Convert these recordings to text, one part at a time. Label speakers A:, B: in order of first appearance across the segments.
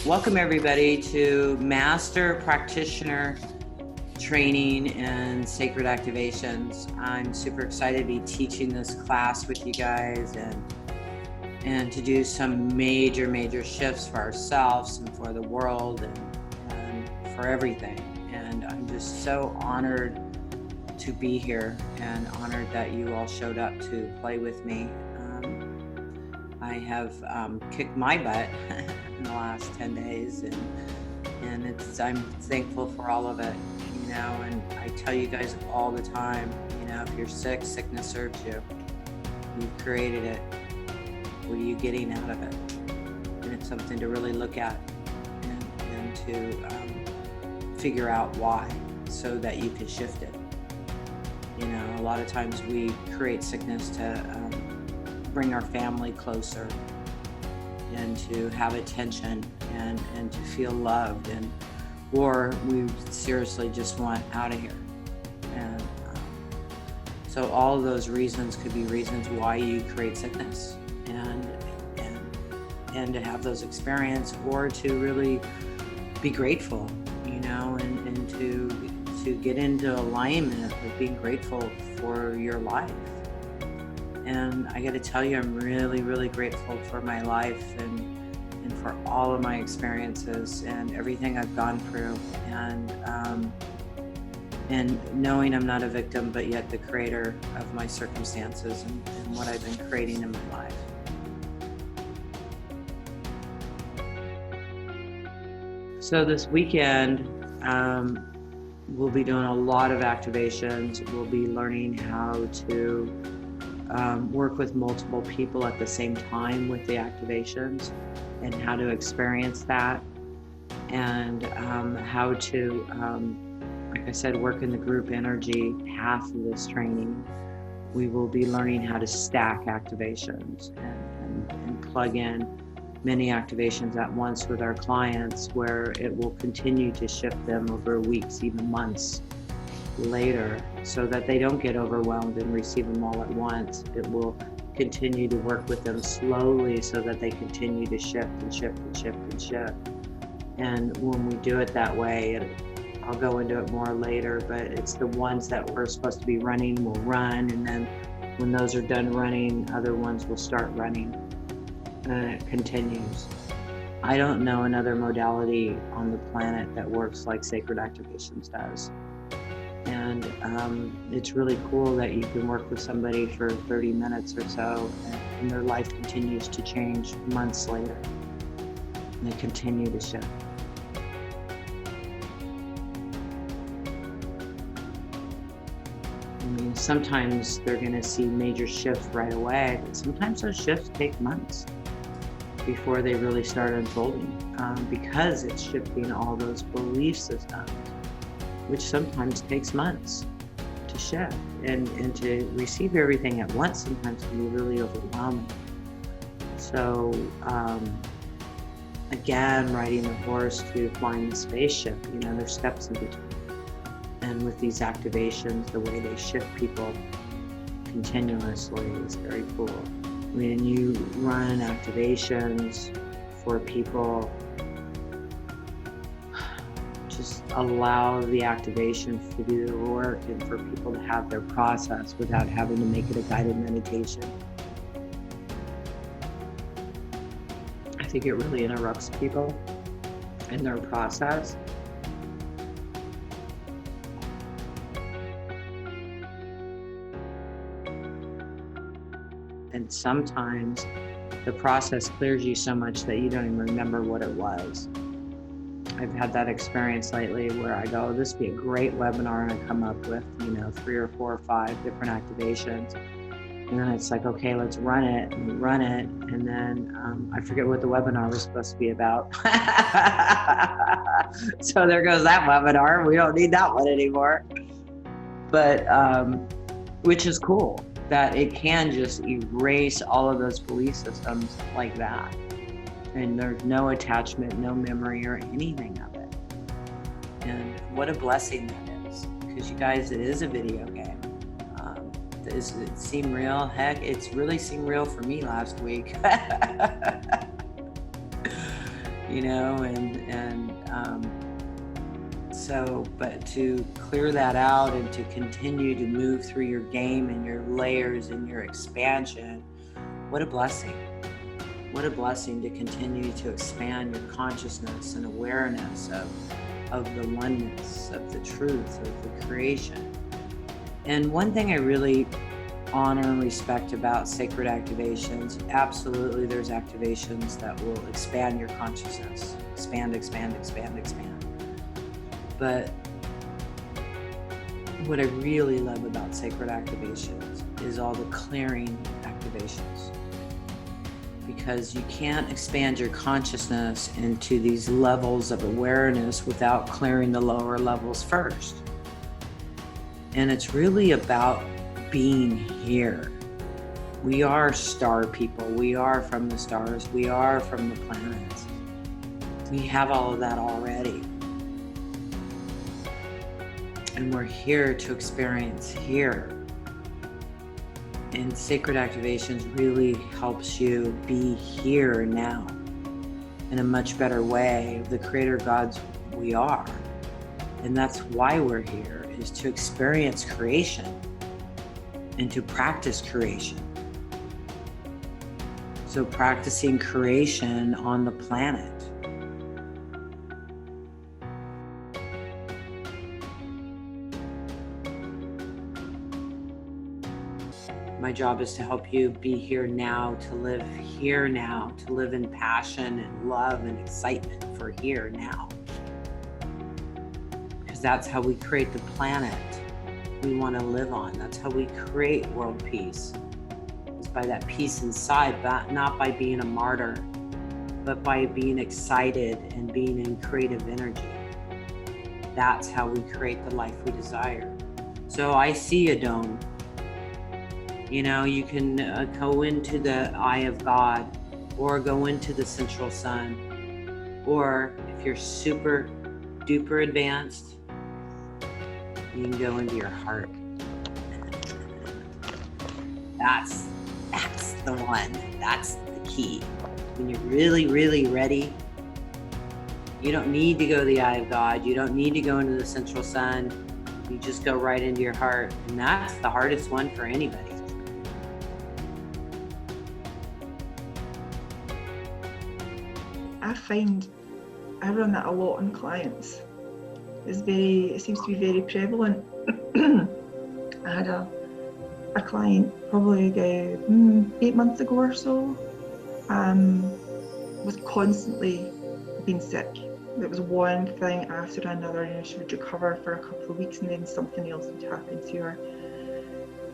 A: Welcome everybody to Master Practitioner Training and Sacred Activations. I'm super excited to be teaching this class with you guys and to do some major shifts for ourselves and for the world and for everything. And I'm just so honored to be here and honored that you all showed up to play with me. I have kicked my butt in the last 10 days and I'm thankful for all of it, and I tell you guys all the time, if you're sick, sickness serves you. You've created it. What are you getting out of it? And it's something to really look at and to figure out why, so that you can shift it. A lot of times we create sickness to bring our family closer and to have attention and to feel loved, or we seriously just want out of here. And so all of those reasons could be reasons why you create sickness and to have those experiences, or to really be grateful, and to get into alignment with being grateful for your life. And I got to tell you, I'm really grateful for my life and for all of my experiences and everything I've gone through, and knowing I'm not a victim, but yet the creator of my circumstances and what I've been creating in my life. So this weekend, we'll be doing a lot of activations. We'll be learning how to work with multiple people at the same time with the activations, and how to experience that, and how to, like I said, work in the group energy. Half of this training, we will be learning how to stack activations and plug in many activations at once with our clients, where it will continue to shift them over weeks, even months later, so that they don't get overwhelmed and receive them all at once. It will continue to work with them slowly so that they continue to shift. And when we do it that way, I'll go into it more later, but it's the ones that we're supposed to be running will run, and then when those are done running, other ones will start running, and it continues. I don't know another modality on the planet that works like Sacred Activations does. And it's really cool that you can work with somebody for 30 minutes or so, and their life continues to change months later, and they continue to shift. I mean, sometimes they're going to see major shifts right away, but sometimes those shifts take months before they really start unfolding, because it's shifting all those belief systems, which sometimes takes months to shift, and to receive everything at once sometimes can be really overwhelming. So again, riding the horse to flying the spaceship, there's steps in between. And with these activations, the way they shift people continuously is very cool. When you run activations for people, just allow the activation to do the work, and for people to have their process without having to make it a guided meditation. I think it really interrupts people in their process. And sometimes the process clears you so much that you don't even remember what it was. I've had that experience lately where I go, this would be a great webinar, and I come up with, 3 or 4 or 5 different activations. And then it's like, okay, let's run it, and we run it. And then I forget what the webinar was supposed to be about. So there goes that webinar. We don't need that one anymore. But, which is cool, that it can just erase all of those belief systems like that. And there's no attachment, no memory, or anything of it. And what a blessing that is, because you guys, it is a video game. Does it seem real? Heck, it's really seemed real for me last week. So, but to clear that out and to continue to move through your game and your layers and your expansion, what a blessing. What a blessing to continue to expand your consciousness and awareness of the oneness, of the truth, of the creation. And one thing I really honor and respect about sacred activations, absolutely there's activations that will expand your consciousness. Expand, expand, expand, expand. But what I really love about sacred activations is all the clearing activations. Because you can't expand your consciousness into these levels of awareness without clearing the lower levels first. And it's really about being here. We are star people. We are from the stars. We are from the planets. We have all of that already. And we're here to experience here. And sacred activations really helps you be here now in a much better way of the creator gods we are. And that's why we're here, is to experience creation and to practice creation. So practicing creation on the planet. My job is to help you be here now, to live here now, to live in passion and love and excitement for here now. Because that's how we create the planet we want to live on. That's how we create world peace. It's by that peace inside, but not by being a martyr, but by being excited and being in creative energy. That's how we create the life we desire. So I see a dome. You can go into the eye of God, or go into the central sun, or if you're super duper advanced, you can go into your heart. That's the one. That's the key. When you're really, really ready, you don't need to go to the eye of God. You don't need to go into the central sun. You just go right into your heart. And that's the hardest one for anybody.
B: I find I run that a lot on clients. It seems to be very prevalent. I had a client probably about 8 months ago or so, was constantly being sick. It was one thing after another, she would recover for a couple of weeks and then something else would happen to her.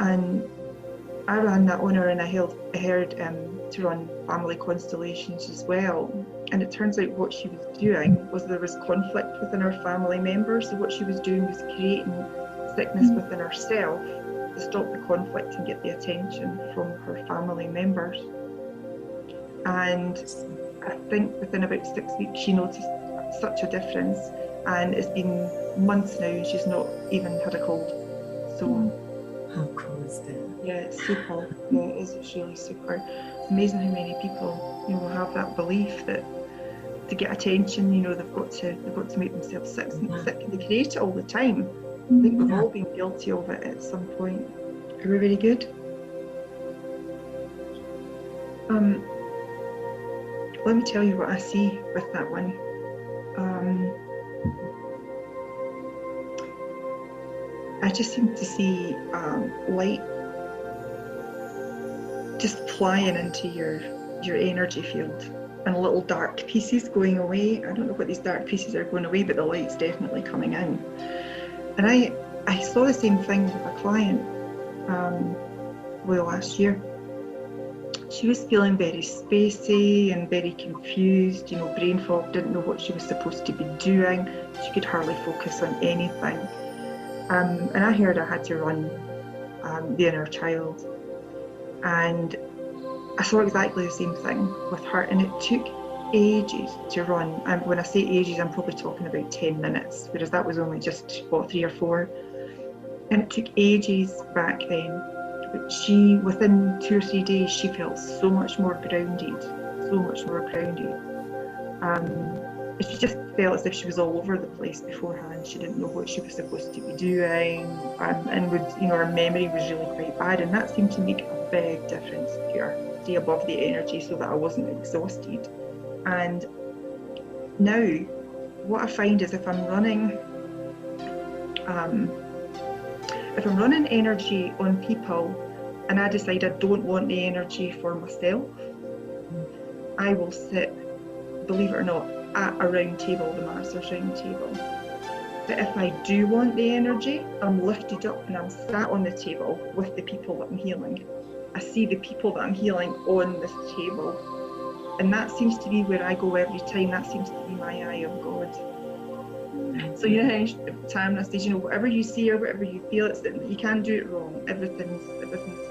B: And I ran that on her, and I heard to run family constellations as well. And it turns out what she was doing was there was conflict within her family members. So what she was doing was creating sickness within herself to stop the conflict and get the attention from her family members. And I think within about 6 weeks, she noticed such a difference. And it's been months now, and she's not even had a cold. So
C: how cool is that?
B: Yeah, it's super. Yeah, it's really super. It's amazing how many people, have that belief that to get attention, they've got to make themselves sick. They create it all the time. I think we've all been guilty of it at some point. Are we very good? Let me tell you what I see with that one. I just seem to see light just flying into your energy field, and little dark pieces going away. I don't know what these dark pieces are going away, but the light's definitely coming in. And I saw the same thing with a client last year. She was feeling very spacey and very confused, brain fog, didn't know what she was supposed to be doing. She could hardly focus on anything. And I heard I had to run the inner child. And I saw exactly the same thing with her, and it took ages to run. And when I say ages, I'm probably talking about 10 minutes, whereas that was only just 3 or 4. And it took ages back then. But within 2 or 3 days, she felt so much more grounded, She just felt as if she was all over the place beforehand. She didn't know what she was supposed to be doing, and would, her memory was really quite bad, and that seemed to make a big difference here. Stay above the energy so that I wasn't exhausted. And now, what I find is if I'm running energy on people, and I decide I don't want the energy for myself, I will sit, believe it or not, at a round table, the master's round table. But if I do want the energy, I'm lifted up and I'm sat on the table with the people that I'm healing. I see the people that I'm healing on this table. And that seems to be where I go every time. That seems to be my eye of God. So how Tamra says, whatever you see or whatever you feel, you can't do it wrong. Everything's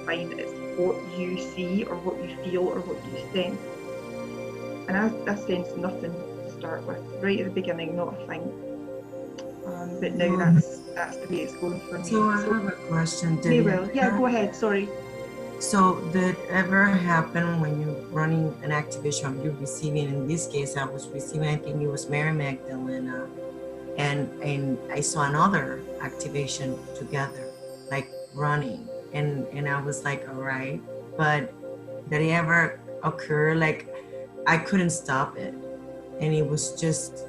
B: fine. It's what you see or what you feel or what you sense. And I sensed nothing to start with. Right at the beginning, not a thing. But now that's the way it's going for me.
C: So I have a question.
B: Go ahead, sorry.
C: So did it ever happen when you're running an activation, you're receiving, in this case, I was receiving, I think it was Mary Magdalena, and I saw another activation together, like running. And I was like, all right, but did it ever occur, like I couldn't stop it, and it was just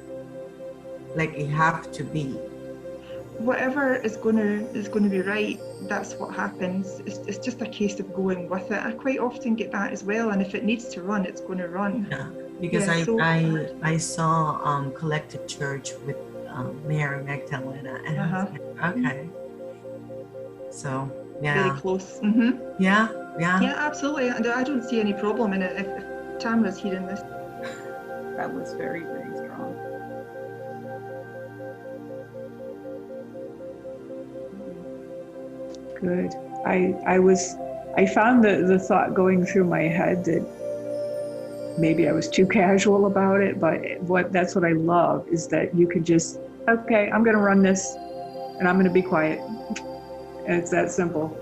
C: like it have to be.
B: Whatever is going to be right, that's what happens. It's just a case of going with it. I quite often get that as well, and if it needs to run, it's going to run.
C: Yeah, because I saw Collected Church with Mary Magdalena, and I was like, okay, so yeah,
B: very close. Mm-hmm.
C: Yeah,
B: absolutely. And I don't see any problem in it. If Tamra's hearing this,
D: that was very, very strong.
E: Good. I found the thought going through my head that maybe I was too casual about it, but that's what I love is that you could just, okay, I'm going to run this and I'm going to be quiet. And it's that simple.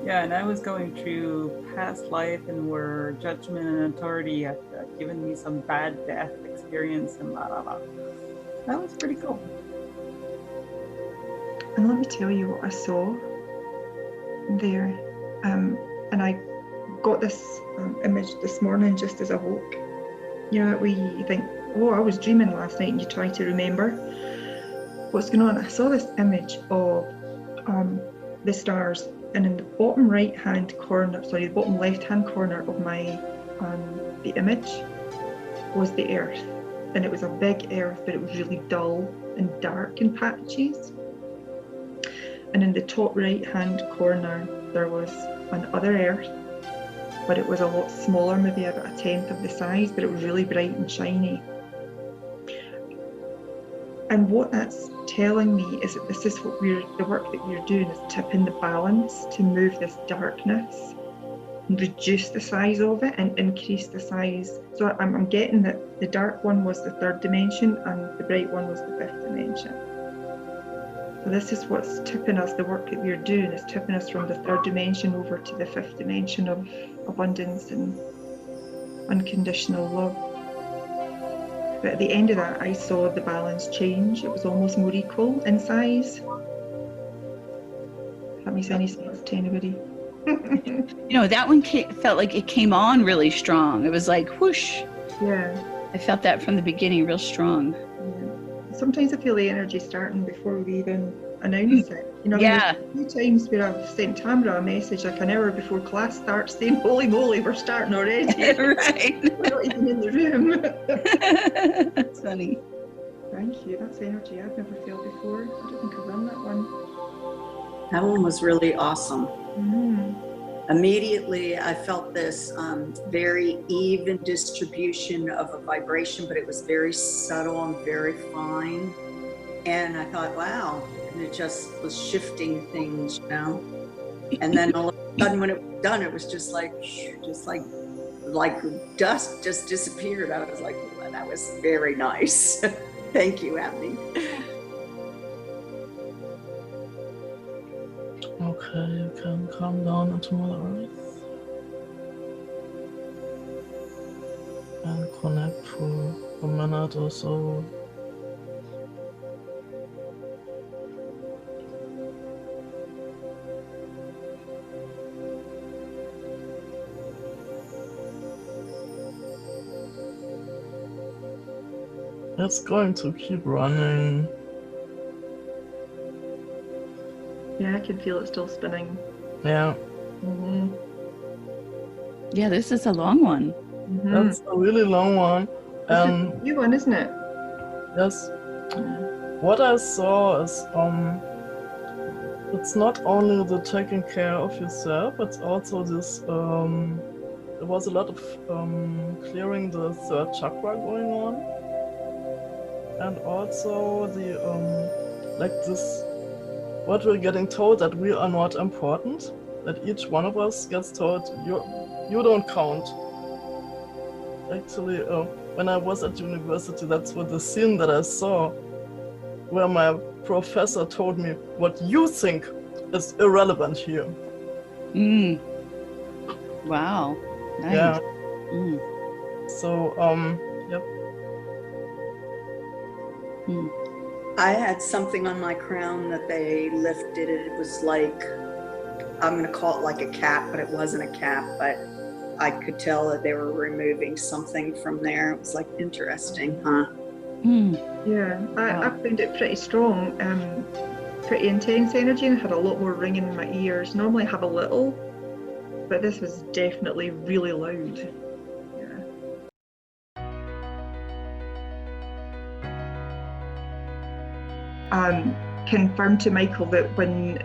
D: Yeah, and I was going through past life and where judgment and authority had given me some bad death experience and blah, blah, blah. That was pretty cool.
B: And let me tell you what I saw there. And I got this image this morning just as I woke. That way you think, oh, I was dreaming last night, and you try to remember what's going on. I saw this image of the stars, and in the bottom left-hand corner of my the image was the earth, and it was a big earth, but it was really dull and dark in patches. And in the top right-hand corner there was another earth, but it was a lot smaller, maybe about 1/10 of the size, but it was really bright and shiny. And what that's telling me is that this is what the work that we're doing is tipping the balance to move this darkness and reduce the size of it and increase the size. So I'm getting that the dark one was the 3rd dimension and the bright one was the 5th dimension. So this is what's tipping us, the work that we're doing is tipping us from the 3rd dimension over to the 5th dimension of abundance and unconditional love. But at the end of that, I saw the balance change. It was almost more equal in size. If that makes any sense to anybody.
F: That one felt like it came on really strong. It was like whoosh.
B: Yeah.
F: I felt that from the beginning, real strong.
B: Yeah. Sometimes I feel the energy starting before we even announce it.
F: Yeah.
B: A few times where I've sent Tamra a message like an hour before class starts saying, holy moly, we're starting already.
F: Right.
B: We're not even in the room.
F: That's funny.
B: Thank you. That's energy I've never felt before. I don't think I've run that one.
G: That one was really awesome.
B: Mm.
G: Immediately, I felt this very even distribution of a vibration, but it was very subtle and very fine. And I thought, wow, and it just was shifting things, And then all of a sudden, when it was done, it was just like dust just disappeared. I was like, well, that was very nice. Thank you, Abby.
H: Okay, you can come down into Mother Earth and connect to a minute or so. It's going to keep running.
B: Yeah, I can feel it still spinning.
H: Yeah,
B: Mm-hmm.
F: Yeah, this is a long one.
B: Mm-hmm.
H: that's a really long one.
B: It's a
H: And
B: new one, isn't it?
H: yes,
B: Yeah.
H: what I saw is it's not only the taking care of yourself, it's also this there was a lot of clearing the third chakra going on, and also the like this, what we're getting told, that we are not important, that each one of us gets told you don't count. Actually, when I was at university, that's what the scene that I saw, where my professor told me, what you think is irrelevant here.
F: Mm. Wow. Nice.
H: Yeah.
F: Mm.
H: So, yep.
F: Mm.
G: I had something on my crown that they lifted. It was like, I'm going to call it like a cap, but it wasn't a cap, but I could tell that they were removing something from there. It was like interesting, huh?
F: Mm.
B: Yeah, I found it pretty strong, pretty intense energy, and had a lot more ringing in my ears. Normally I have a little, but this was definitely really loud. Confirmed to Michael that when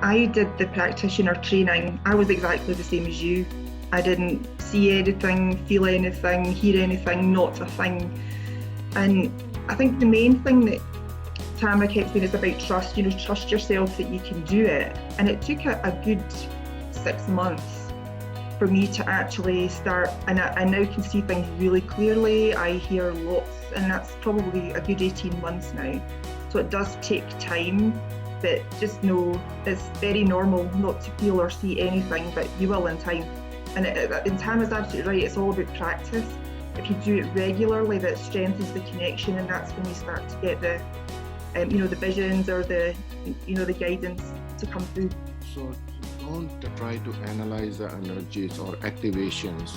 B: I did the practitioner training, I was exactly the same as you. I didn't see anything, feel anything, hear anything, not a thing. And I think the main thing that Tamra kept saying is about trust, trust yourself that you can do it. And it took a good 6 months for me to actually start, and I now can see things really clearly. I hear lots, and that's probably a good 18 months now. So it does take time, but just know it's very normal not to feel or see anything, but you will in time. And Tamra's absolutely right, it's all about practice. If you do it regularly, that strengthens the connection, and that's when you start to get the, the visions or the guidance to come through.
I: So don't try to analyze the energies or activations,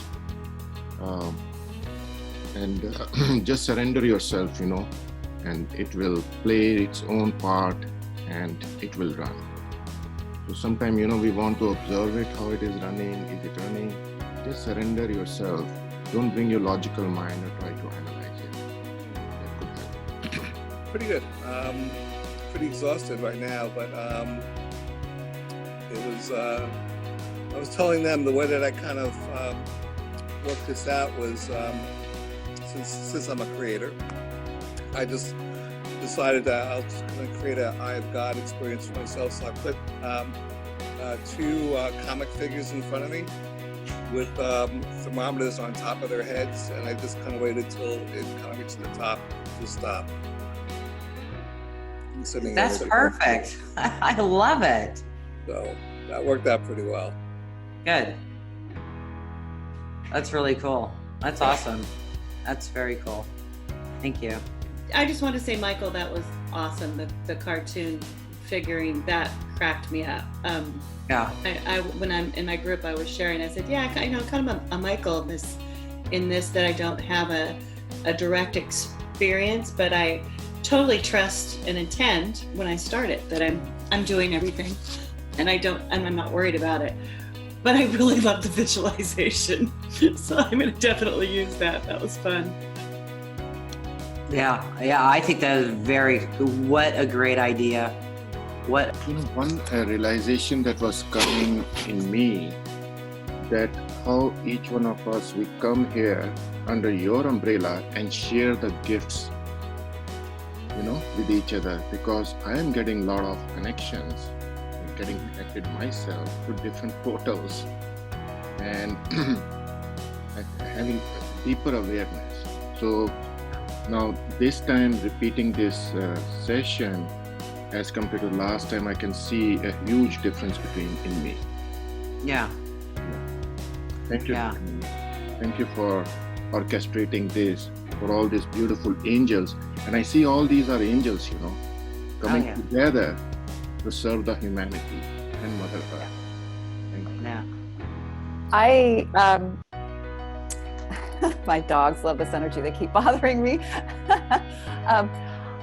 I: and just surrender yourself, and it will play its own part and it will run. So sometimes, we want to observe it, how it is running, is it running? Just surrender yourself. Don't bring your logical mind or try to analyze it. That could help.
J: Pretty good. Pretty exhausted right now, but it was, I was telling them the way that I kind of worked this out was, since I'm a creator, I just decided that I was going to create an Eye of God experience for myself. So I put 2 comic figures in front of me with thermometers on top of their heads, and I just kind of waited till it kind of reached the top to stop.
A: That's perfect. I love it.
J: So that worked out pretty well.
A: Good. That's really cool. That's awesome. That's very cool. Thank you.
K: I just want to say, Michael, that was awesome. The cartoon figuring, that cracked me up.
A: Yeah.
K: I when I'm in my group, I was sharing. I said, yeah, I'm kind of a Michael in this that I don't have a direct experience, but I totally trust and intend when I start it that I'm doing everything, and I'm not worried about it. But I really love the visualization, so I'm going to definitely use that. That was fun.
A: Yeah, I think that is what a great idea. What?
I: One realization that was coming in me, that how each one of us, we come here under your umbrella and share the gifts, with each other, because I am getting a lot of connections, getting connected myself to different portals, and having a deeper awareness. So now this time repeating this session as compared to last time, I can see a huge difference in me.
A: Yeah.
I: Thank you.
A: Yeah.
I: Thank you for orchestrating this for all these beautiful angels. And I see all these are angels, coming
A: yeah.
I: together to serve the humanity and Mother Earth. Thank you.
A: Yeah.
L: My dogs love this energy. They keep bothering me.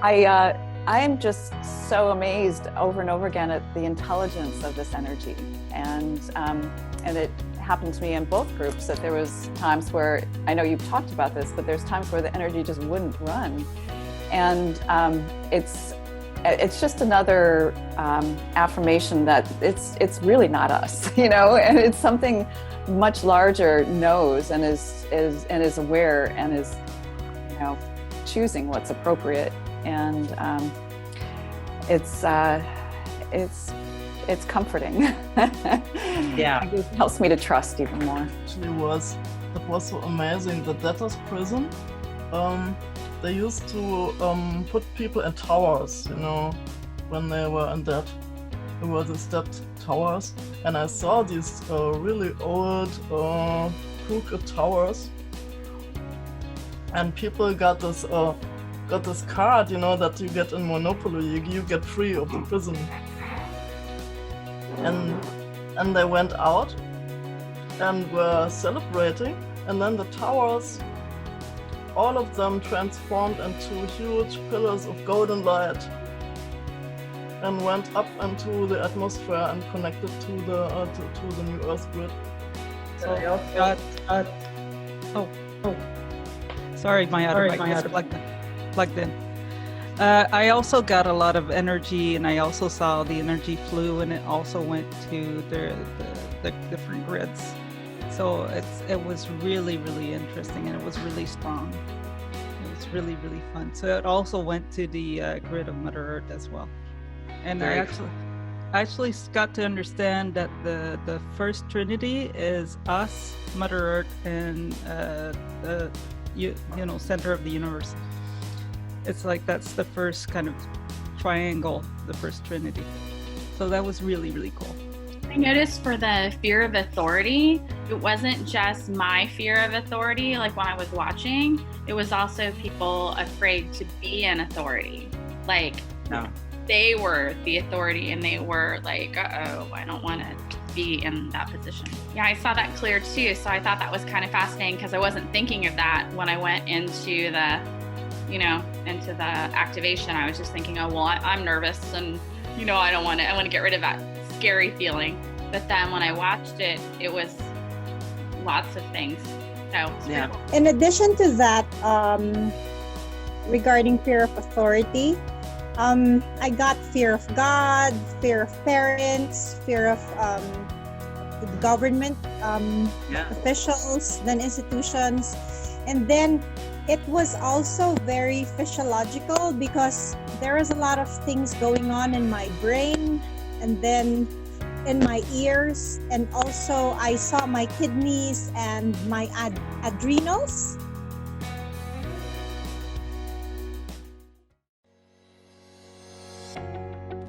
L: I am just so amazed over and over again at the intelligence of this energy, and it happened to me in both groups that there was times where, I know you've talked about this, but there's times where the energy just wouldn't run, and it's just another affirmation that it's really not us, and it's something much larger knows and is aware and is choosing what's appropriate, and it's comforting.
A: Yeah,
L: it helps me to trust even more.
H: Actually, that was so amazing. The debtors prison. They used to put people in towers, when they were in debt. There were the stepped towers, and I saw these really old, crooked towers. And people got this card, that you get in Monopoly. You get free of the prison. And they went out and were celebrating, and then the towers, all of them transformed into huge pillars of golden light and went up into the atmosphere and connected to the new Earth grid. So
D: Sorry, my other mic was plugged in. I also got a lot of energy, and I also saw the energy flew, and it also went to the different grids. So it was really, really interesting, and it was really strong. It was really, really fun. So it also went to the grid of Mother Earth as well. And I actually got to understand that the first Trinity is us, Mother Earth, and the center of the universe. It's like that's the first kind of triangle, the first Trinity. So that was really, really cool.
M: I noticed for the fear of authority, it wasn't just my fear of authority, like when I was watching, it was also people afraid to be an authority. Like, they were the authority, and they were like, uh-oh, I don't want to be in that position. Yeah, I saw that clear too. So I thought that was kind of fascinating, because I wasn't thinking of that when I went into the activation. I was just thinking, oh, well, I'm nervous, and, I want to get rid of that scary feeling. But then when I watched it, it was lots of things. So yeah. Cool.
N: In addition to that, regarding fear of authority, I got fear of God, fear of parents, fear of the government officials, then institutions, and then it was also very physiological, because there was a lot of things going on in my brain and then in my ears, and also I saw my kidneys and my adrenals.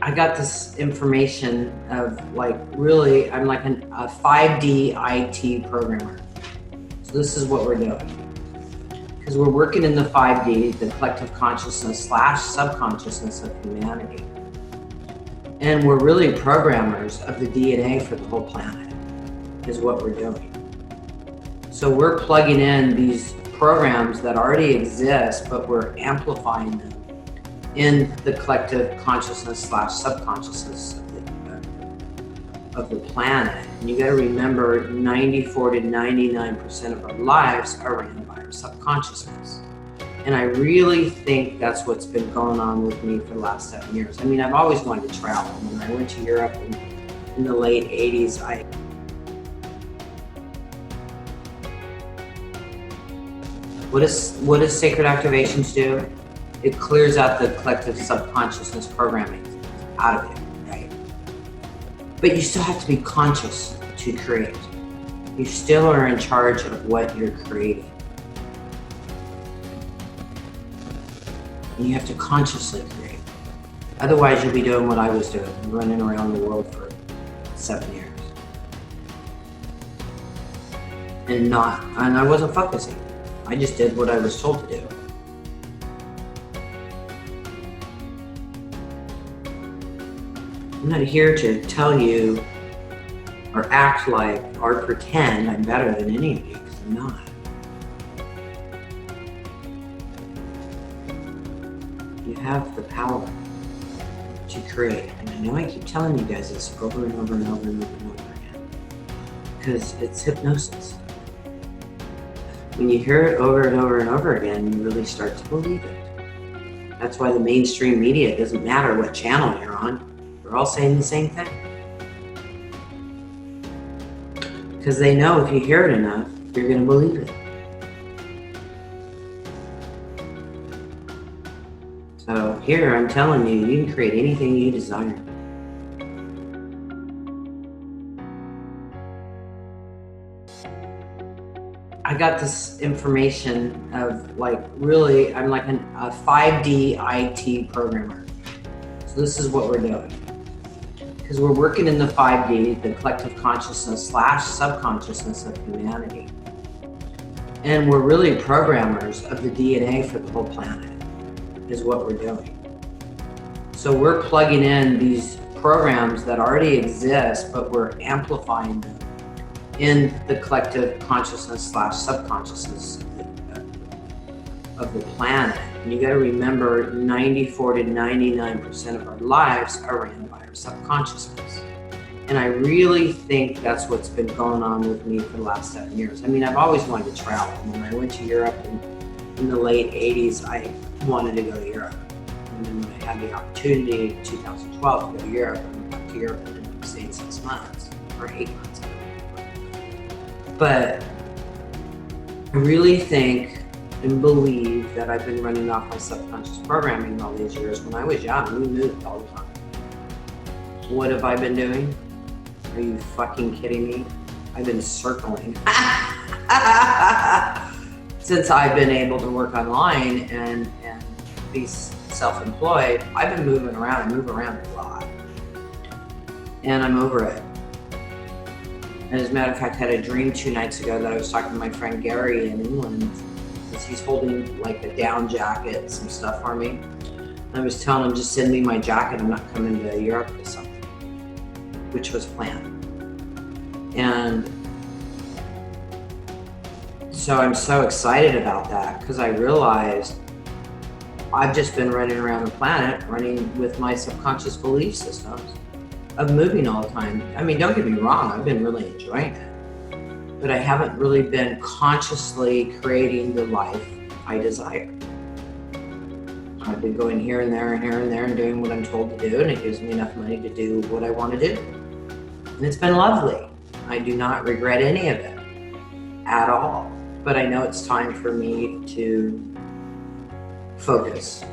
A: I got this information of really, I'm like a 5D IT programmer. So this is what we're doing. Because we're working in the 5D, the collective consciousness / subconsciousness of humanity. And we're really programmers of the DNA for the whole planet, is what we're doing. So we're plugging in these programs that already exist, but we're amplifying them in the collective consciousness / subconsciousness of the planet. And you got to remember, 94 to 99% of our lives are ran by our subconsciousness. And I really think that's what's been going on with me for the last 7 years. I mean, I've always wanted to travel. When I went to Europe in the late 80s, What does sacred activations do? It clears out the collective subconsciousness programming out of it, right? But you still have to be conscious to create. You still are in charge of what you're creating. And you have to consciously create. Otherwise, you'll be doing what I was doing, running around the world for 7 years. And I wasn't focusing. I just did what I was told to do. I'm not here to tell you or act like or pretend I'm better than any of you, because I'm not. You have the power to create. And I know I keep telling you guys this over and over and over and over and over again, because it's hypnosis. When you hear it over and over and over again, you really start to believe it. That's why the mainstream media, it doesn't matter what channel you're on, they're all saying the same thing. Because they know if you hear it enough, you're going to believe it. So here, I'm telling you, you can create anything you desire. I got this information of like, really, I'm like a 5D IT programmer. So this is what we're doing. Because we're working in the 5D, the collective consciousness / subconsciousness of humanity. And we're really programmers of the DNA for the whole planet, is what we're doing. So we're plugging in these programs that already exist, but we're amplifying them in the collective consciousness / subconsciousness of the planet. And you got to remember, 94 to 99% of our lives are ran by our subconsciousness. And I really think that's what's been going on with me for the last 7 years. I mean, I've always wanted to travel. When I went to Europe in the late 80s, I wanted to go to Europe. And then when I had the opportunity in 2012 to go to Europe, I went back to Europe and stayed 6 months or 8 months. But I really think and believe that I've been running off my subconscious programming all these years. When I was young, we moved all the time. What have I been doing? Are you fucking kidding me? I've been circling. Since I've been able to work online and be self-employed, I've been moving around. I move around a lot. And I'm over it. And as a matter of fact, I had a dream 2 nights ago that I was talking to my friend Gary in England, because he's holding like a down jacket and some stuff for me. And I was telling him, just send me my jacket, I'm not coming to Europe this summer, which was planned. And so I'm so excited about that, because I realized I've just been running around the planet, running with my subconscious belief systems of moving all the time. I mean, don't get me wrong, I've been really enjoying it, but I haven't really been consciously creating the life I desire. I've been going here and there and here and there and doing what I'm told to do, and it gives me enough money to do what I want to do. And it's been lovely. I do not regret any of it at all, but I know it's time for me to focus.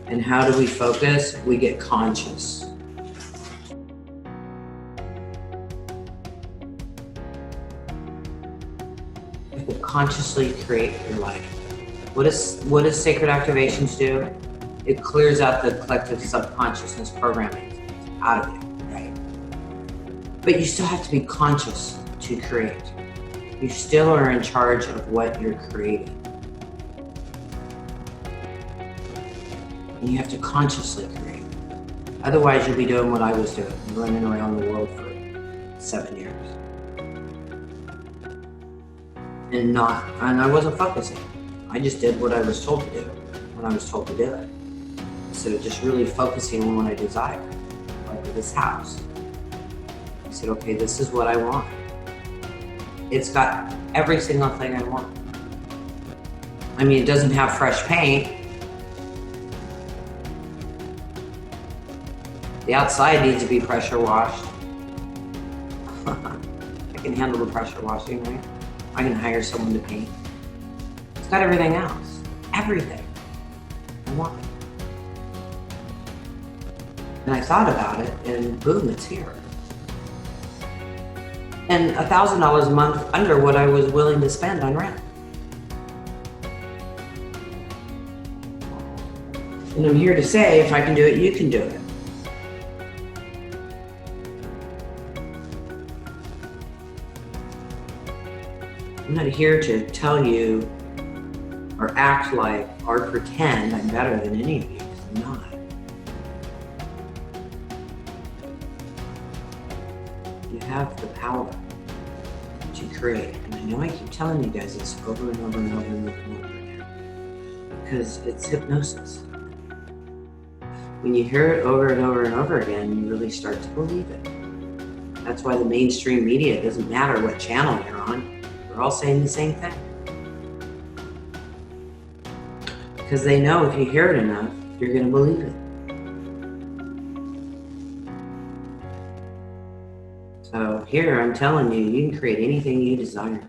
A: And how do we focus? We get conscious. Consciously create your life. What does sacred activations do? It clears out the collective subconsciousness programming out of you, right? But you still have to be conscious to create. You still are in charge of what you're creating. And you have to consciously create. Otherwise, you'll be doing what I was doing, running around the world for 7 years. And I wasn't focusing. I just did what I was told to do when I was told to do it. Instead of just really focusing on what I desire, like with this house. I said, okay, this is what I want. It's got every single thing I want. I mean, it doesn't have fresh paint. The outside needs to be pressure washed. I can handle the pressure washing, right? I can hire someone to paint. It's got everything else. Everything. I want it. And I thought about it, and boom, it's here. And $1,000 a month under what I was willing to spend on rent. And I'm here to say, if I can do it, you can do it. I'm not here to tell you or act like or pretend I'm better than any of you, because I'm not. have the power to create. And I know I keep telling you guys this over and over and over and over and over again, because it's hypnosis. When you hear it over and over and over again, you really start to believe it. That's why the mainstream media, it doesn't matter what channel you're on, they're all saying the same thing. Because they know if you hear it enough, you're going to believe it. So here, I'm telling you, you can create anything you desire.